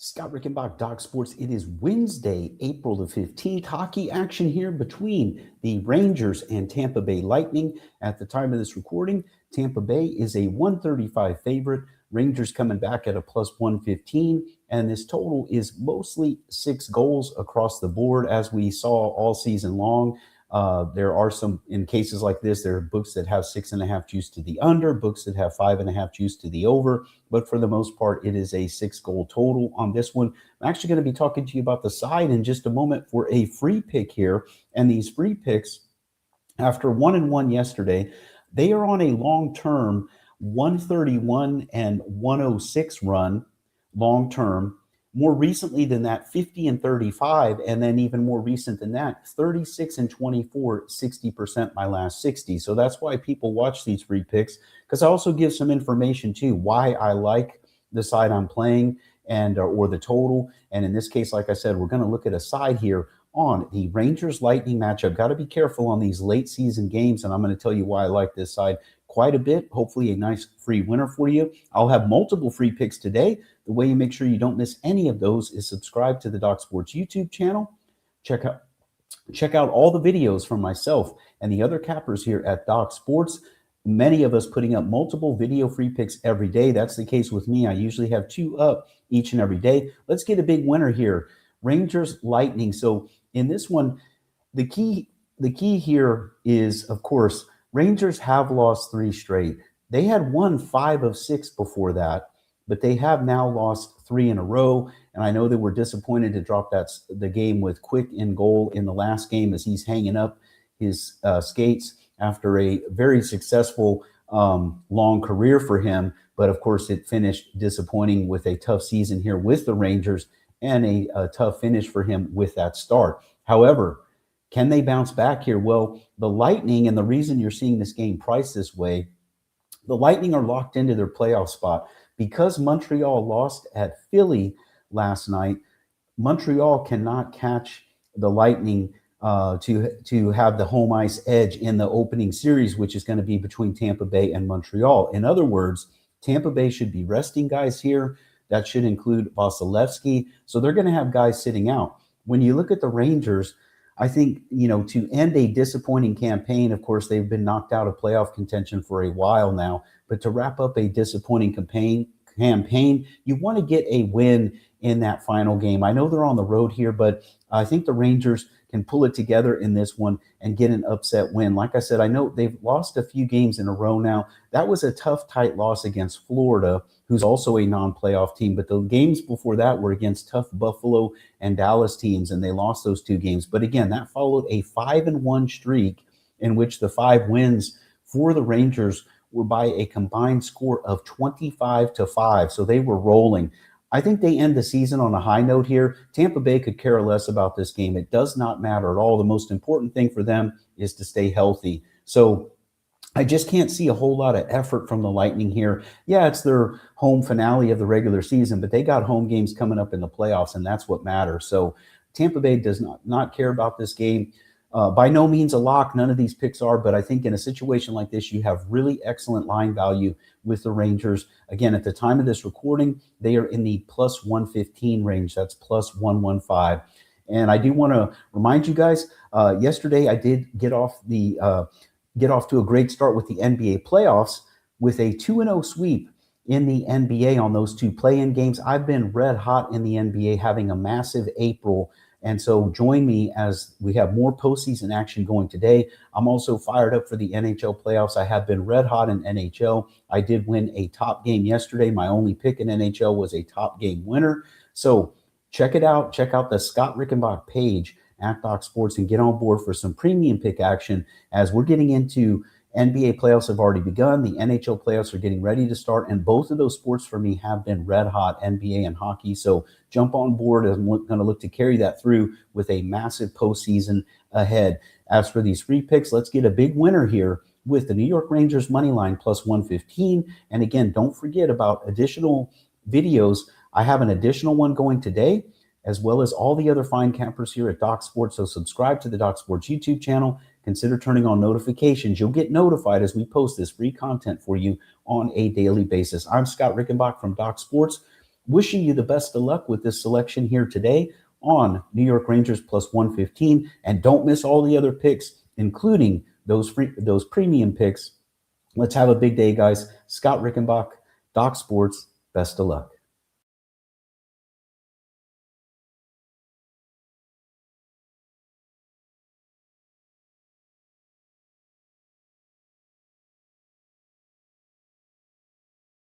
Scott Rickenbach, Doc Sports. It is Wednesday, April the 15th. Hockey action here between the Rangers and Tampa Bay Lightning. At the time of this recording, Tampa Bay is a 135 favorite. Rangers coming back at a plus 115. And this total is mostly 6 goals across the board, as we saw all season long. There are some, in cases like this, there are books that have 6.5 juice to the under, books that have 5.5 juice to the over. But for the most part, it is a 6-goal total on this one. I'm actually going to be talking to you about the side in just a moment for a free pick here. And these free picks, after 1-1 yesterday, they are on a long-term 131 and 106 run long-term. More recently than that, 50 and 35, and then even more recent than that, 36 and 24, 60% my last 60. So that's why people watch these free picks, because I also give some information too, why I like the side I'm playing and or the total. And in this case, like I said, we're going to look at a side here on the Rangers Lightning matchup. Got to be careful on these late season games, and I'm going to tell you why I like this side quite a bit. Hopefully a nice free winner for you. I'll have multiple free picks today. The way you make sure you don't miss any of those is subscribe to the Doc Sports YouTube channel. Check out all the videos from myself and the other cappers here at Doc Sports. Many of us putting up multiple video free picks every day. That's the case with me. I usually have 2 up each and every day. Let's get a big winner here. Rangers Lightning. So in this one, the key here is, of course, Rangers have lost 3 straight. They had won 5 of 6 before that, but they have now lost 3 in a row. And I know they were disappointed to drop the game with Quick in goal in the last game, as he's hanging up his skates after a very successful long career for him. But of course, it finished disappointing with a tough season here with the Rangers and a tough finish for him with that start. However, can they bounce back here? Well, the Lightning, and the reason you're seeing this game priced this way, the Lightning are locked into their playoff spot. Because Montreal lost at Philly last night, Montreal cannot catch the Lightning to have the home ice edge in the opening series, which is going to be between Tampa Bay and Montreal. In other words, Tampa Bay should be resting guys here. That should include Vasilevsky. So they're going to have guys sitting out. When you look at the Rangers, I think, to end a disappointing campaign, of course, they've been knocked out of playoff contention for a while now, but to wrap up a disappointing campaign, you want to get a win in that final game. I know they're on the road here, but I think the Rangers can pull it together in this one and get an upset win. Like I said, I know they've lost a few games in a row now. That was a tough, tight loss against Florida, who's also a non-playoff team. But the games before that were against tough Buffalo and Dallas teams, and they lost those 2 games. But again, that followed a 5-1 streak in which the 5 wins for the Rangers were by a combined score of 25-5. So they were rolling. I think they end the season on a high note here. Tampa Bay could care less about this game. It does not matter at all. The most important thing for them is to stay healthy. So I just can't see a whole lot of effort from the Lightning here. Yeah, it's their home finale of the regular season, but they got home games coming up in the playoffs, and that's what matters. So Tampa Bay does not care about this game. By no means a lock. None of these picks are, but I think in a situation like this, you have really excellent line value with the Rangers. Again, at the time of this recording, they are in the plus 115 range. That's plus 115. And I do want to remind you guys, yesterday I did get off to a great start with the NBA playoffs with a 2-0 sweep in the NBA on those 2 play-in games. I've been red hot in the NBA, having a massive April. And so join me as we have more postseason action going today. I'm also fired up for the NHL playoffs. I have been red hot in NHL. I did win a top game yesterday. My only pick in NHL was a top game winner. So check it out. Check out the Scott Rickenbach page at Doc Sports and get on board for some premium pick action as we're getting into NBA playoffs have already begun. The NHL playoffs are getting ready to start, and both of those sports for me have been red hot, NBA and hockey. So jump on board, and I'm going to look to carry that through with a massive postseason ahead. As for these free picks, let's get a big winner here with the New York Rangers money line plus 115. And again, don't forget about additional videos. I have an additional one going today, as well as all the other fine campers here at Doc Sports. So subscribe to the Doc Sports YouTube channel. Consider turning on notifications. You'll get notified as we post this free content for you on a daily basis. I'm Scott Rickenbach from Doc Sports. wishing you the best of luck with this selection here today on New York Rangers plus 115. And don't miss all the other picks, including those premium picks. Let's have a big day, guys. Scott Rickenbach, Doc Sports. Best of luck.